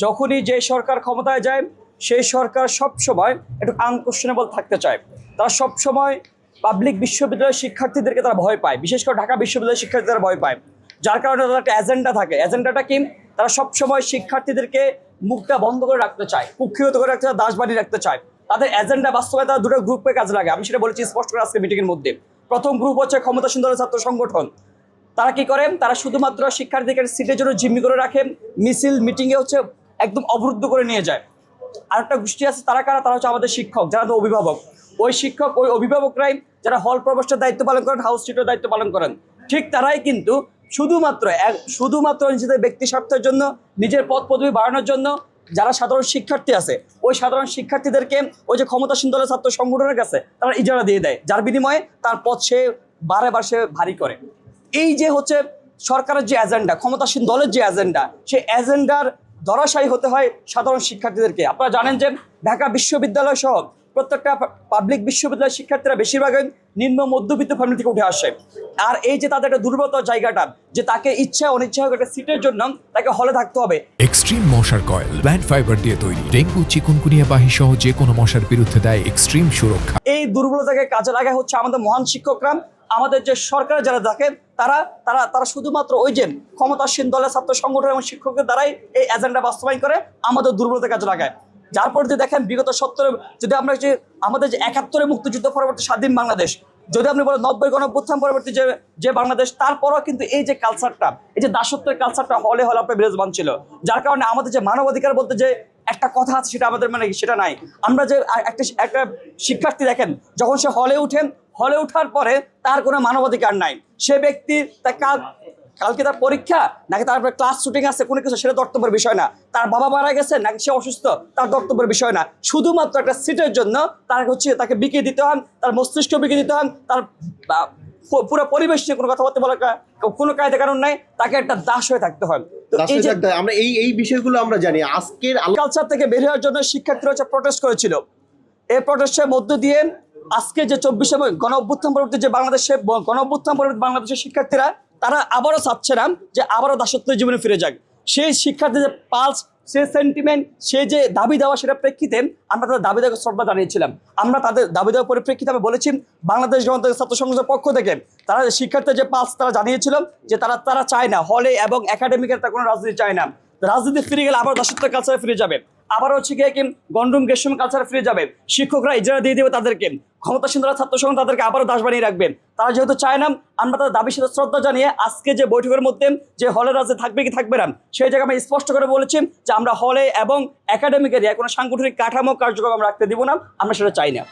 যখনই যে সরকার ক্ষমতায় যায় সেই সরকার সবসময় একটু আনকোয়েশনেবল থাকতে চায়। তারা সবসময় পাবলিক বিশ্ববিদ্যালয়ের শিক্ষার্থীদেরকে তারা ভয় পায়, বিশেষ করে ঢাকা বিশ্ববিদ্যালয়ের শিক্ষার্থীরা ভয় পায়। যার কারণে তাদের একটা এজেন্ডা থাকে। এজেন্ডাটা কি? তারা সবসময় শিক্ষার্থীদেরকে মুখটা বন্ধ করে রাখতে চায়, কুক্ষিগত করে রাখতে চায়, দাস বানিয়ে রাখতে চায়। তাদের এজেন্ডা বাস্তবায়ন তারা দুটো গ্রুপে কাজে লাগে। আমি সেটা বলেছি স্পষ্ট করে আজকে মিটিংয়ের মধ্যে। প্রথম গ্রুপ হচ্ছে ক্ষমতাসীন দলের ছাত্র সংগঠন। তারা কি করেন? তারা শুধুমাত্র শিক্ষার্থীদের সিটের জন্য জিম্মি করে রাখেন, মিছিল মিটিংয়ে হচ্ছে একদম অবরুদ্ধ করে নিয়ে যায়। আরেকটা গোষ্ঠী আছে, তারা কারা? তারা হচ্ছে আমাদের শিক্ষক, যারা তো অভিভাবক। ওই শিক্ষক, ওই অভিভাবকরাই যারা হল প্রবেশের দায়িত্ব পালন করেন, হাউস সিটের দায়িত্ব পালন করেন, ঠিক তারাই কিন্তু শুধুমাত্র নিজেদের ব্যক্তি স্বার্থের জন্য, নিজের পদ পদবি বাড়ানোর জন্য যারা সাধারণ শিক্ষার্থী আছে, ওই সাধারণ শিক্ষার্থীদেরকে ওই যে ক্ষমতাসীন দলের ছাত্র সংগঠনের কাছে তারা ইজারা দিয়ে দেয়, যার বিনিময়ে তার পদ সে বারে সে ভারী করে। এই যে হচ্ছে সরকারের যে এজেন্ডা, ক্ষমতাসীন দলের যে এজেন্ডা, সেই এজেন্ডার ধরাশায়ী হতে হয় সাধারণ শিক্ষার্থীদেরকে। আপনারা জানেন যে ঢাকা বিশ্ববিদ্যালয় সহ প্রত্যেকটা পাবলিক বিশ্ববিদ্যালয়ের শিক্ষার্থীরা বেশিরভাগই নিম্ন মধ্যবিত্ত ফ্যামিলি থেকে উঠে আসে। আর এই যে তাদের একটা দুর্বলতার জায়গাটা, যে তাকে ইচ্ছা অনিচ্ছা হোক একটা সিটের জন্য তাকে হলে থাকতে হবে। এক্সট্রিম মশার কয়েল প্ল্যান্ট ফাইবার দিয়ে তৈরি, ডেঙ্গু চিকুনগুনিয়া বাহি সহ যে কোনো মশার বিরুদ্ধে দেয় এক্সট্রিম সুরক্ষা। এই দুর্বলতাকে কাজে লাগায় হচ্ছে আমাদের মহান শিক্ষকরা, আমাদের যে সরকার যারা থাকে তারা তারা তারা শুধুমাত্র ওই যে ক্ষমতাসীন দলের ছাত্র সংগঠন এবং শিক্ষকদের দ্বারাই এই এজেন্ডা বাস্তবায়ন করে আমাদের দুর্বলতা কাজে লাগায়। যার পর যে দেখেন বিগত 70 যদি আমরা যে আমাদের যে 71 মুক্তিযুদ্ধ পরবর্তী স্বাধীন বাংলাদেশ, যদি আপনি বলেন 90 গণঅভ্যুত্থান পরবর্তী যে বাংলাদেশ, তারপরও কিন্তু এই যে কালচারটা, এই যে দাসত্বের কালচারটা হলে আপনার বিরাজমান ছিল। যার কারণে আমাদের যে মানবাধিকার বলতে যে একটা কথা আছে সেটা আমাদের মানে সেটা নাই। আমরা যে একটা শিক্ষার্থী দেখেন, যখন সে হলে ওঠার পরে তার কোনো মানবাধিকার নাই। সে ব্যক্তি কালকে তার পরীক্ষা নাকি তার ক্লাস শুটিং আছে কোনো কিছু, সেটা দর্তব্যের বিষয় না। তার বাবা মারা গেছে নাকি সে অসুস্থ, তার দর্তব্যের বিষয় না। শুধুমাত্র একটা সিটের জন্য তাকে বিকিয়ে দিতে হন, তার মস্তিষ্ক বিকিয়ে দিতে হন, তার পুরো পরিবেশ নিয়ে কোনো কথাবার্তা বলার কোনো কায়দা কারণ নাই, তাকে একটা দাস হয়ে থাকতে হয়। তো আমরা এই বিষয়গুলো আমরা জানি। আজকের কালচার থেকে বের হওয়ার জন্য শিক্ষার্থীরা হচ্ছে প্রটেস্ট করেছিল। এই প্রটেস্টের মধ্য দিয়ে আজকে যে 24 গণঅভ্যুত্থান পরবর্তী যে বাংলাদেশের শিক্ষার্থীরা তারা আবারও চাচ্ছে না যে আবারও দাসত্বের জীবনে ফিরে যাক। সেই শিক্ষার্থীদের পালস, সেই সেন্টিমেন্ট, সেই যে দাবি দেওয়া, সেটা প্রেক্ষিতে আমরা তাদের দাবি দেওয়ার শ্রদ্ধা জানিয়েছিলাম। আমরা তাদের দাবি দেওয়ার পরিপ্রেক্ষিতে আমি বলেছি বাংলাদেশ গণতান্ত্রিক ছাত্র সংসদের পক্ষ থেকে তারা শিক্ষার্থীদের যে পালস তারা জানিয়েছিল যে তারা চায় না হলে এবং একাডেমিকের তার কোনো রাজনীতি চায় না। রাজনীতি ফিরে গেলে আবার দাসত্বের কালচারে ফিরে যাবে, আবার হচ্ছে গিয়ে কি গন্ডুম গেসম কালচারে ফিরে যাবে। শিক্ষকরা ইজারা দিয়ে দেবে তাদেরকে, ক্ষমতাসীন দলের ছাত্র সংগঠন তাদেরকে আবারও দাস বানিয়ে রাখবেন। তারা যেহেতু চায় না, আমরা তাদের দাবির সাথে শ্রদ্ধা জানিয়ে আজকে যে বৈঠকের মধ্যে যে হলের রাজনীতি থাকবে কি থাকবে না, সেই জায়গায় আমি স্পষ্ট করে বলেছি যে আমরা হলে এবং একাডেমিক এরিয়ায় কোনো সাংগঠনিক কাঠামো কার্যক্রম আমরা রাখতে দিব না, আমরা সেটা চাই না।